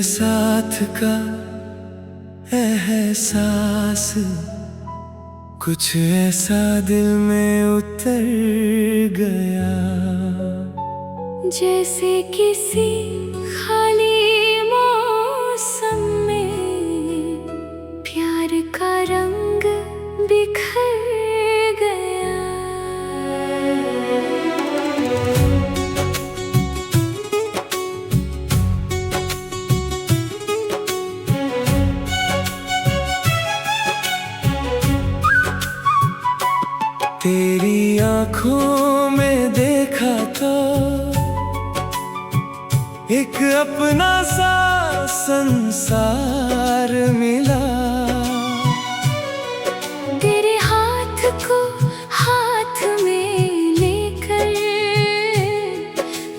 साथ का एहसास कुछ ऐसा दिल में उतर गया, जैसे किसी खाली मौसम में प्यार का रंग बिखर गया। तेरी आँखों में देखा तो एक अपना सा संसार मिला। तेरे हाथ को हाथ में लेकर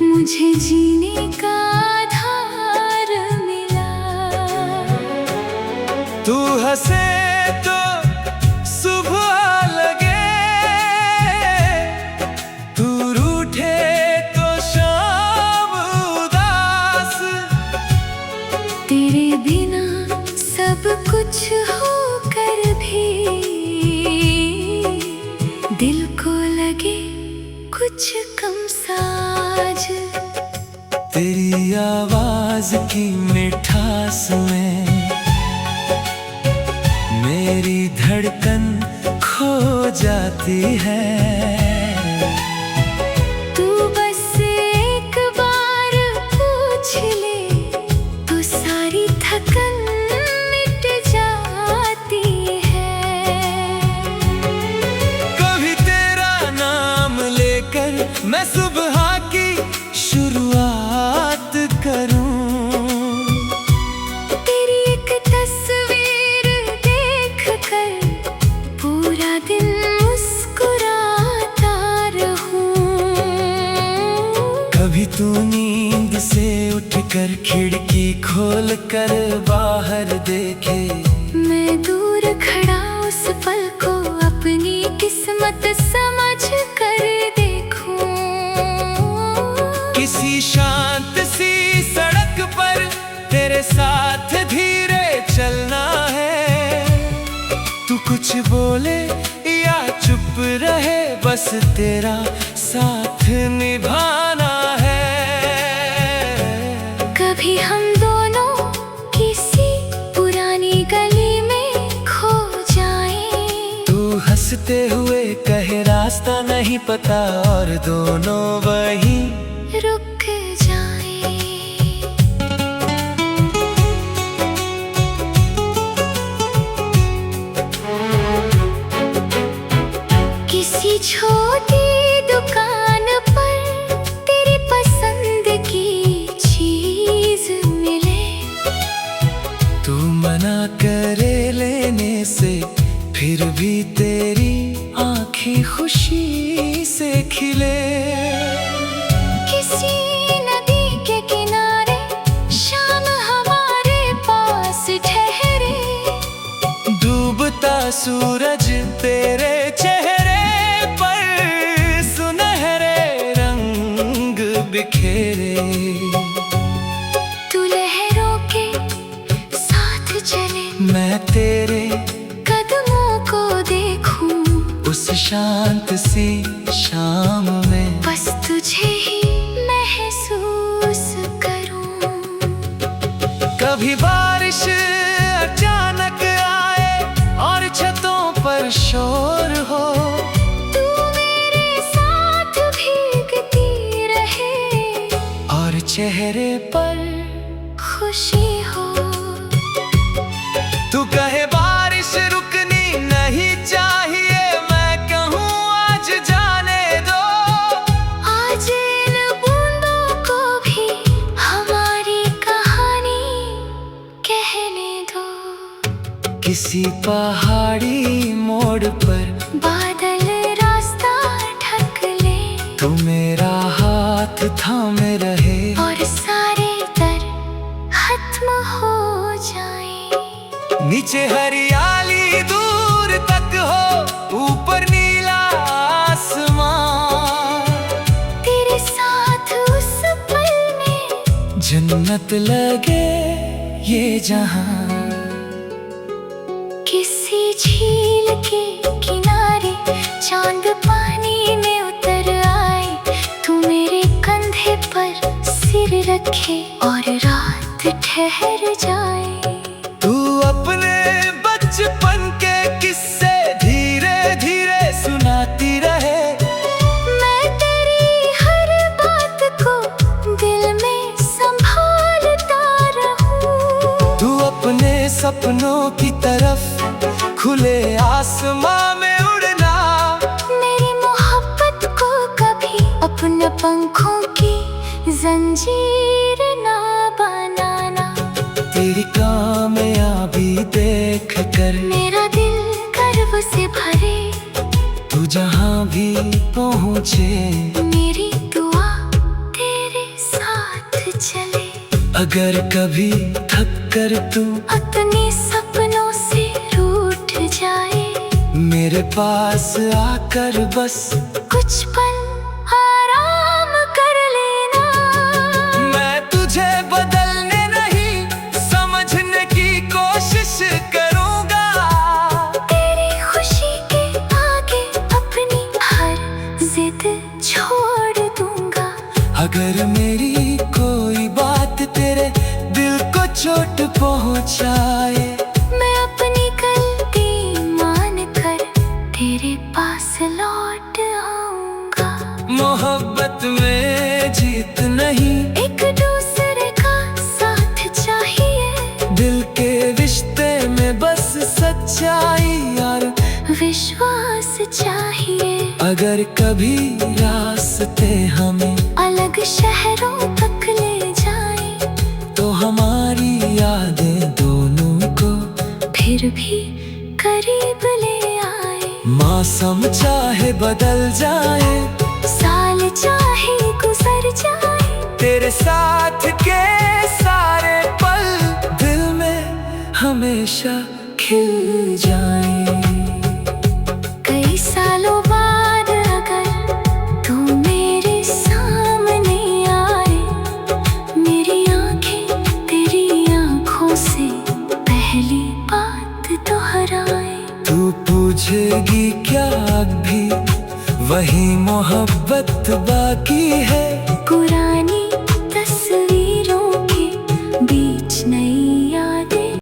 मुझे जीने का आधार मिला। तू हंसे तो सुबह लगे, तू रूठे तो शाम उदास। तेरे बिना सब कुछ होकर भी दिल को लगे कुछ कम साज। तेरी आवाज की मिठास में मेरी धड़कन खो जाती है। तू बस एक बार पूछ ले तो सारी थकन मिट जाती है। कभी तेरा नाम लेकर मैं सुबह की शुरुआत करूं, तेरी एक तस्वीर देख कर पूरा दिन मुस्कुराता रहूं। कभी तू नींद से उठकर खिड़की खोल कर बाहर देखे, मैं दूर खड़ा उस पल को अपनी किस्मत समझ कर देखूं। किसी शांत सी सड़क पर तेरे साथ धीरे चलना है। तू कुछ बोले या चुप रहे, बस तेरा साथ निभाना है। कभी हम दोनों किसी पुरानी गली में खो जाएं। तू हंसते हुए कहे रास्ता नहीं पता, और दोनों वहीं रुक जाएं। किसी छोटी दुकान पर तेरी पसंद की चीज मिले, तू मना करे लेने से फिर भी तेरी आंखें खुशी से खिले। किसी नदी के किनारे शाम हमारे पास ठहरे, डूबता सूरज तेरे चेहरे पर सुनहरे रंग बिखेरे। तू लहरों के साथ चले, मैं तेरे कदमों को देखूं। उस शांत सी शाम में बस तुझे ही महसूस करूं। कभी बारिश अचानक आए और छतों पर शोर हो, तू मेरे साथ भीगती रहे और चेहरे पर खुशी हो। तू कहे बारिश रुकनी नहीं चाहिए, मैं कहूँ आज जाने दो। आज इन बूंदों को भी हमारी कहानी कहने दो। किसी पहाड़ी मोड़ पर बादल रास्ता ढक ले, तू मेरा हाथ थामे रहे, और सारे डर खत्म हो जाए। नीचे हरियाली दूर तक हो, ऊपर नीला आसमां। तेरे साथ उस पल में जन्नत लगे ये जहां। किसी झील के किनारे चांद पानी में उतर आए, तू मेरे कंधे पर सिर रखे और रात ठहर जाए। तू अपने बचपन के किस्से धीरे धीरे सुनाती रहे, मैं तेरी हर बात को दिल में संभालता रहूं। तू अपने सपनों की तरफ खुले आसमां में उड़ना, मेरी मोहब्बत को कभी अपने पंखों की जंजीर ना बनाना। तेरी कामयाबी देख कर मेरा दिल गर्व से भरे, तू जहां भी पहुँचे मेरी दुआ तेरे साथ चले। अगर कभी थक कर तू अपने सपनों से रूठ जाए, मेरे पास आकर बस कुछ पल आराम कर लेना। मैं तुझे बदलने नहीं, समझने की कोशिश करूंगा। तेरी खुशी के आगे अपनी हर जिद छोड़ दूंगा। अगर मेरी कोई बात तेरे दिल को चोट पहुंचाए, मैं अपनी गलती मान कर तेरे पास लौट आऊंगा। मोहब्बत में जीत नहीं, एक दूसरे का साथ चाहिए, दिल के रिश्ते में बस सच्चाई और विश्वास चाहिए। अगर कभी रास्ते हमें अलग शहरों तक ले जाए, तो हमारी यादें दोनों को फिर भी करीब ले आए। मौसम चाहे बदल जाए, साल चाहे गुजर जाए, तेरे साथ के सारे पल दिल में हमेशा खिल जाए। कई सालों बाद अगर तू मेरे सामने आए, मेरी आंखें तेरी आंखों से पहली बात दोहराए। तू पूछेगी क्या अब भी वही मोहब्बत बाकी है, पुरानी तस्वीरों के बीच नई यादें।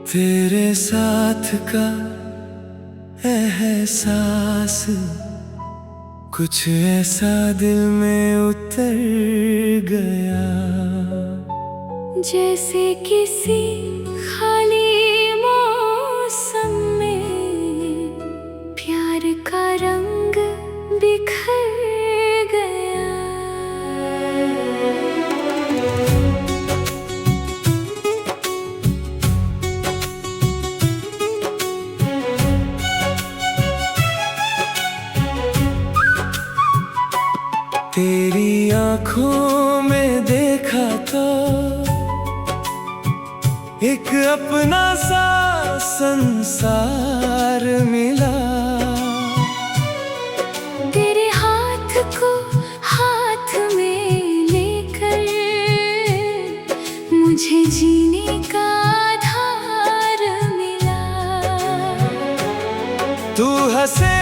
तेरे साथ का एहसास कुछ ऐसा दिल में उतर गया, जैसे किसी खाली मौसम में प्यार का रंग बिखर गया। तेरी आंखों में देखा तो एक अपना सा संसार मिला। तेरे हाथ को हाथ में लेकर मुझे जीने का आधार मिला। तू हंसे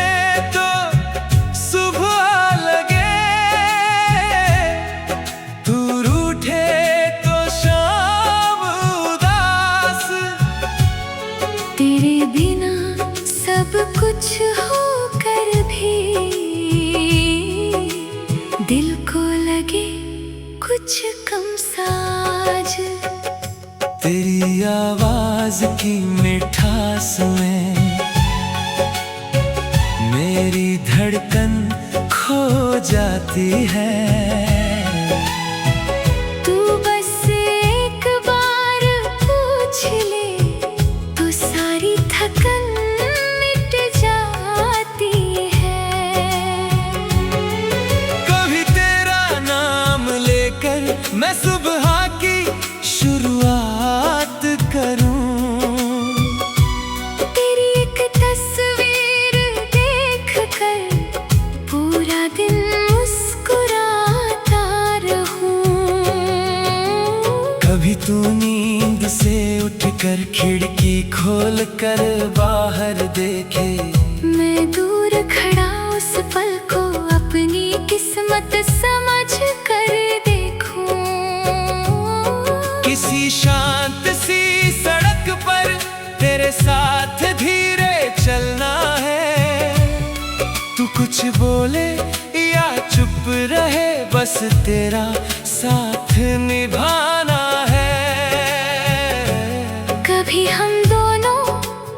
तो सुबह लगे, तू रूठे तो शाम उदास। तेरे बिना सब कुछ होकर भी दिल को लगे कुछ कम साज। तेरी आवाज की मिठास में मेरी धड़कन खो जाती है। तू बस एक बार पूछ ले तो सारी थकन मिट जाती है। कभी तेरा नाम लेकर मैं सुबह की शुरुआत करूं, अगर खिड़की खोल कर बाहर देखे, मैं दूर खड़ा उस पल को अपनी किस्मत समझ कर देखूं। किसी शांत सी सड़क पर तेरे साथ धीरे चलना है। तू कुछ बोले या चुप रहे, बस तेरा साथ निभाना है। कभी हम दोनों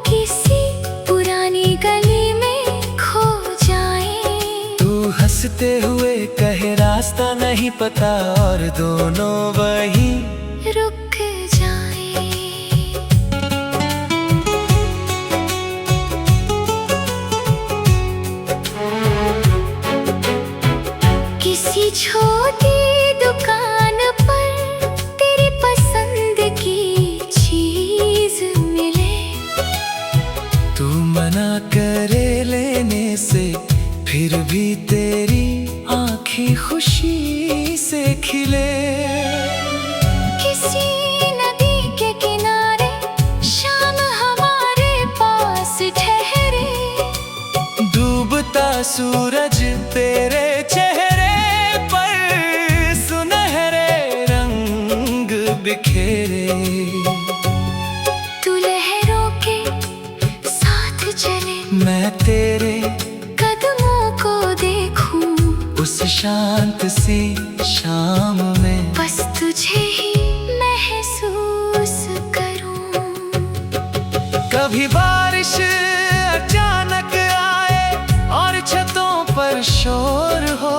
किसी पुरानी गली में खो जाएं। तू हंसते हुए कहे रास्ता नहीं पता, और दोनों वहीं रुक जाएं। किसी छोटी दुकान पर तेरी पसंद की चीज मिले, तू मना करे लेने से, फिर भी तेरी आँखें खुशी से खिले। किसी नदी के किनारे शाम हमारे पास ठहरे, डूबता सूरज तेरे चेहरे पर सुनहरे रंग बिखेरे। तू लहरों के साथ चले, मैं तेरे कदमों को देखूं। उस शांत सी शाम में बस तुझे ही महसूस करूं। कभी बारिश अचानक आए और छतों पर शोर हो,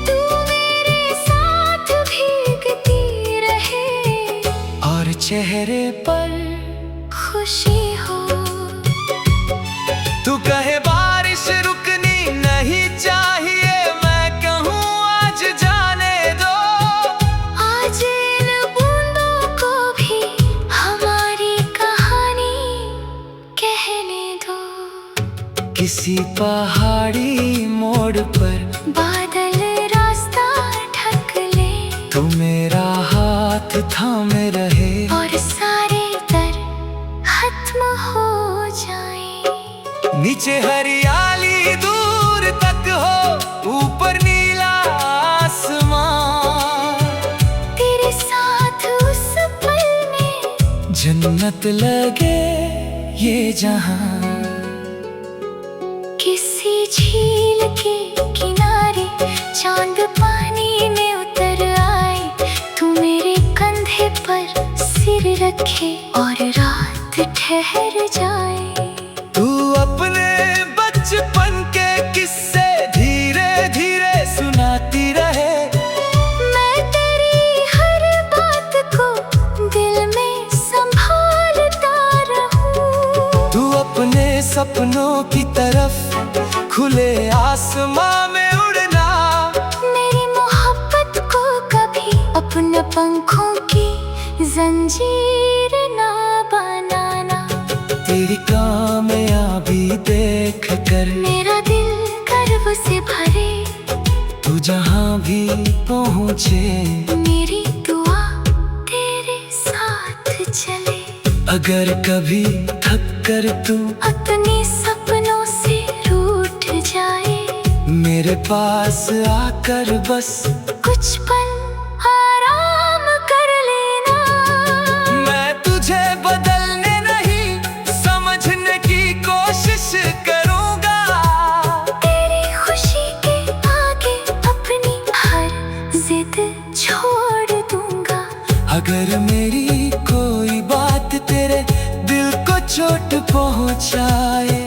तू मेरे साथ भीगती रहे और चेहरे पर खुशी हो। तू कहे बारिश रुकनी नहीं चाहिए, मैं कहूँ आज जाने दो। आज इन बूंदों को भी हमारी कहानी कहने दो। किसी पहाड़ी मोड़ पर बादल रास्ता ढक ले, तू मेरा हाथ थामे रहे, और सारे डर खत्म हो जाए। नीचे हरियाली दूर तक हो, ऊपर नीला आसमान। तेरे साथ उस पल में जन्नत लगे ये जहां। किसी झील के किनारे चांद पानी में उतर आए, तू मेरे कंधे पर सिर रखे और रात ठहर जाए। तू अपने बचपन के किस्से धीरे धीरे सुनाती रहे, मैं तेरी हर बात को दिल में संभालता रहूं। तू अपने सपनों की तरफ खुले आसमां में उड़ना। मेरी मोहब्बत को कभी अपने पंखों की जंजीर ना बनाना। तेरी कामयाबी देख कर मेरा दिल गर्व से भरे, तू जहां भी पहुँचे, मेरी दुआ तेरे साथ चले। अगर कभी थक कर तू अपने सपनों से रूठ जाए, मेरे पास आकर बस कुछ पल आराम कर लेना। मैं तुझे बदलने नहीं, समझने की कोशिश करूंगा। तेरी खुशी के आगे अपनी हर जिद छोड़ दूंगा। अगर मेरी कोई बात तेरे दिल को चोट पहुंचाए,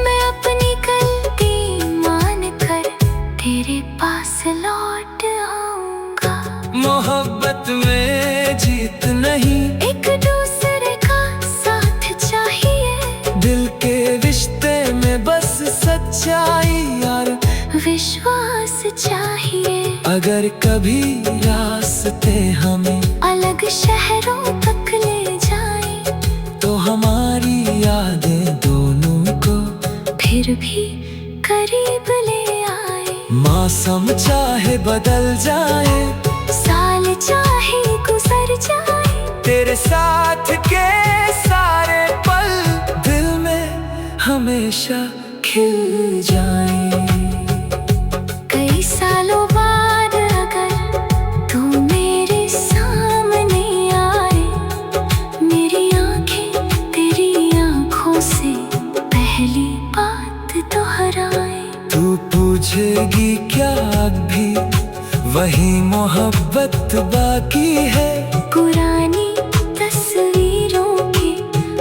मैं अपनी गलती मान कर तेरे पास लौट आऊंगा। मोहब्बत में जीत नहीं, एक दूसरे का साथ चाहिए। दिल के रिश्ते में बस सच्चाई और विश्वास चाहिए। अगर कभी रास्ते हमें अलग शहरों तक ले जाए, तो हमारी यादें दोनों को फिर भी करीब ले आए। मौसम चाहे बदल जाए, साल चाहे गुजर जाए, तेरे साथ के सारे पल दिल में हमेशा खिल जाए। कई सालों बाद अगर तू मेरे सामने आए, मेरी आंखें तेरी आंखों से पहली बात दोहराए। तू पूछेगी क्या अब भी वही मोहब्बत बाकी है? पुरानी तस्वीरों के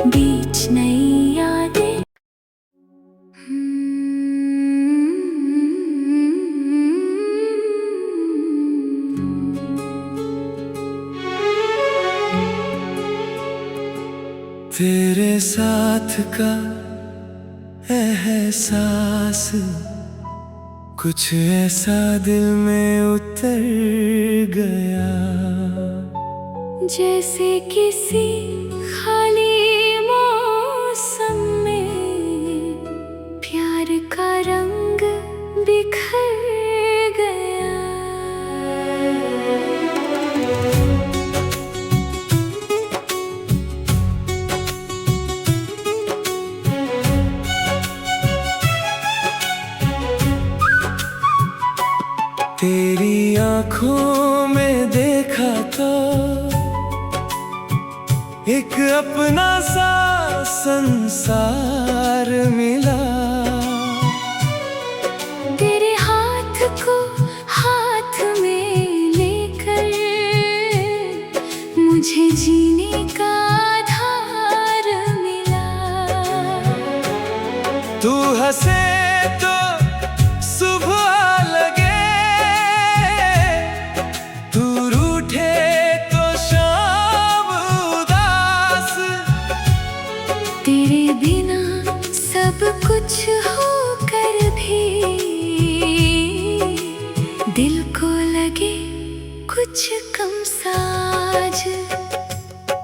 बीच नई यादें। तेरे साथ का एहसास कुछ ऐसा दिल में उतर गया, जैसे किसी खाली मौसम में प्यार का रंग बिखर गया। तेरी आंखों में देखा तो एक अपना सा संसार मिला। तेरे हाथ को हाथ में लेकर मुझे जीने का आधार मिला। तू हंसे तो सुबह लगे, तू रूठे तो शाम उदास। तेरे बिना सब कुछ होकर भी दिल को लगे कुछ कम साज।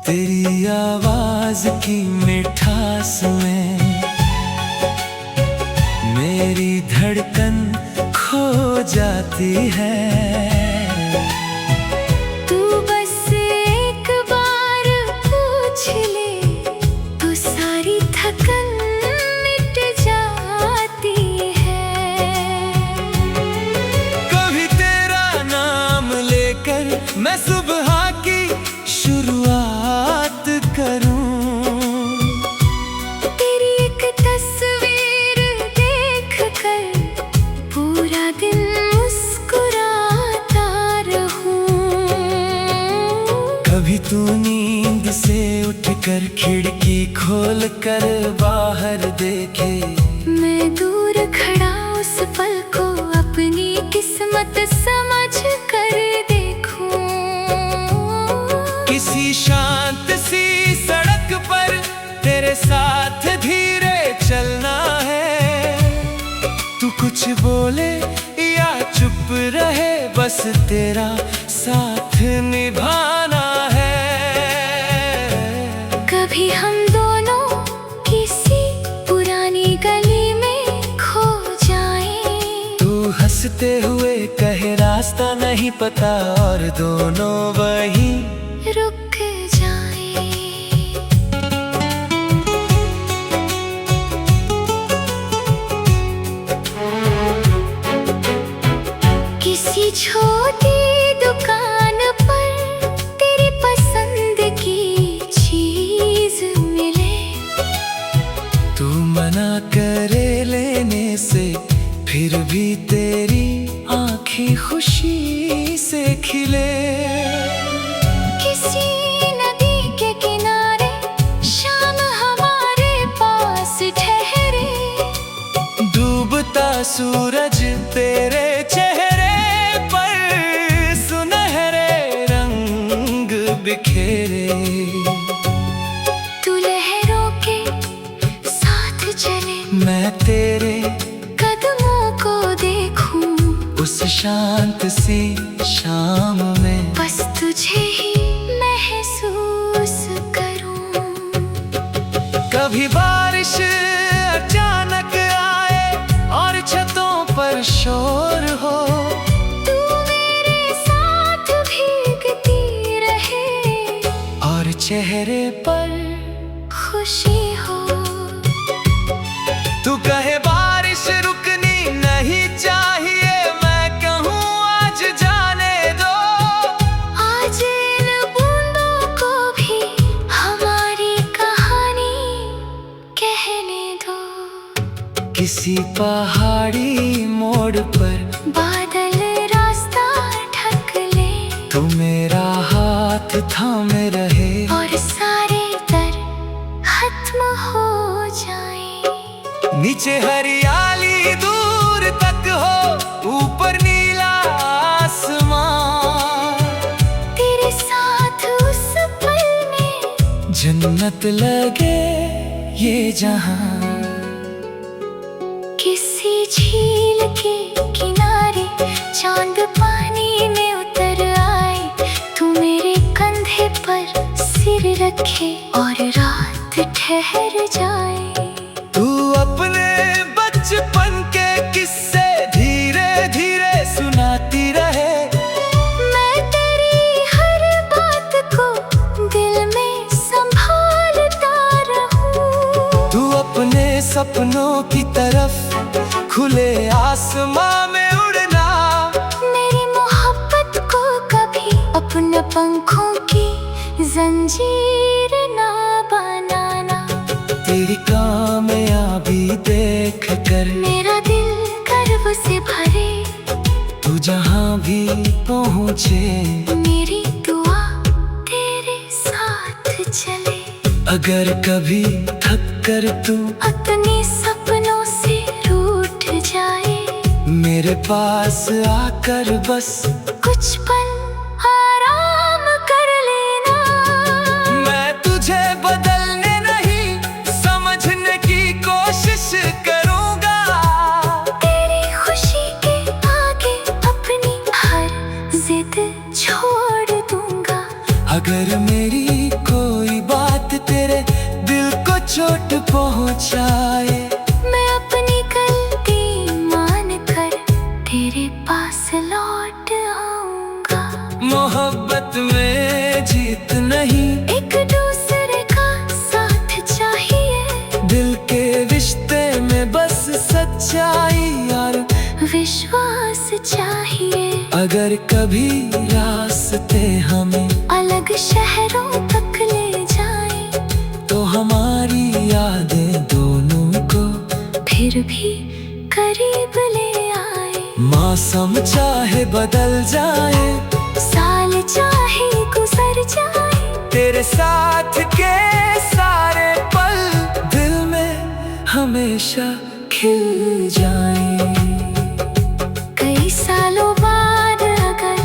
तेरी आवाज की मिठास में मेरी धड़कन खो जाती है। तू बस एक बार पूछ ले तो सारी थकन मिट जाती है। कभी तेरा नाम लेकर मैं सुबह की शुरुआत करूं, तेरी एक तस्वीर देख कर पूरा दिन मुस्कुराता रहूं। कभी तू नींद से उठकर खिड़की खोल कर बाहर देखे, मैं दूर खड़ा उस पल को अपनी किस्मत समझ कर देखूं। किसी शांत सी सड़क पर तेरे साथ धीरे चलना है। तू कुछ बोले या चुप रहे, बस तेरा साथ निभाना है। कभी हम दोनों किसी पुरानी गली में खो जाएं। तू हंसते हुए कहे रास्ता नहीं पता, और दोनों वहीं रुक जाएं। किसी छोटी दुकान पर तेरी पसंद की चीज मिले, तू मना करे लेने से फिर भी तेरी आँखें खुशी से खिले। किसी नदी के किनारे शाम हमारे पास ठहरे, डूबता सूरज तेरे चेहरे पर सुनहरे रंग बिखेरे। तू लहरों के साथ चले, मैं तेरे कदमों को देखूं। उस शांत सी शाम में बस तुझे ही महसूस करूं। कभी बारिश अचानक आए और छतों पर शोर हो, तू मेरे साथ भीगती रहे, और चेहरे पर खुशी हो। तू कहे बारिश रुकनी नहीं चाहिए, मैं कहूँ आज जाने दो। आज इन बूंदों को भी हमारी कहानी कहने दो। किसी पहाड़ी मोड़ पर बादल रास्ता ढक ले, तू मेरा हाथ थामे रहे और सारे डर खत्म हो जाए। नीचे हरियाली दूर तक हो, ऊपर नीला आसमान। तेरे साथ उस पल में जन्नत लगे ये जहां। किसी झील के किनारे चांद पानी में उतर आए, तू मेरे कंधे पर सिर रखे और रात ठहर जाए। तू अपने बचपन के किस्से धीरे धीरे सुनाती रहे, मैं तेरी हर बात को दिल में संभालता रहूं। तू अपने सपनों की तरफ खुले आसमां में उड़ना। मेरी मोहब्बत को कभी अपने पंखों की जंजीर ना बनाना। तेरी कामयाबी देख कर मेरा दिल गर्व से भरे, तू जहां भी पहुँचे मेरी दुआ तेरे साथ चले। अगर कभी थक कर तू अपने सपनों से रूठ जाए, मेरे पास आकर बस कुछ पल आराम कर लेना। मैं तुझे बदलने नहीं, समझने की कोशिश करूंगा। तेरी खुशी के आगे अपनी हर जिद छोड़ दूंगा। अगर मेरी कोई बात तेरे दिल को चोट पहुंचाए, मैं अपनी गलती मान कर तेरे पास लौट आऊंगा। मोहब्बत में जीत नहीं, एक दूसरे का साथ चाहिए, दिल के रिश्ते में बस सच्चाई और विश्वास चाहिए। अगर कभी रास्ते हमें अलग शहरों तक ले जाए, तो हमारी यादें दोनों को फिर भी करीब ले आए। मौसम चाहे बदल जाए, साल चाहे गुजर जाए, तेरे साथ के सारे पल दिल में हमेशा खिल जाए। कई सालों बाद अगर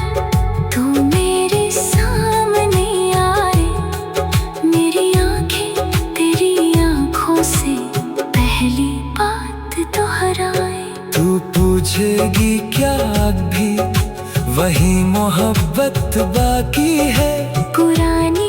तू मेरे सामने आए, मेरी आंखें तेरी आंखों से पहली बात दोहराए। तू पूछेगी क्या अब भी वही मोहब्बत बाकी है, पुरानी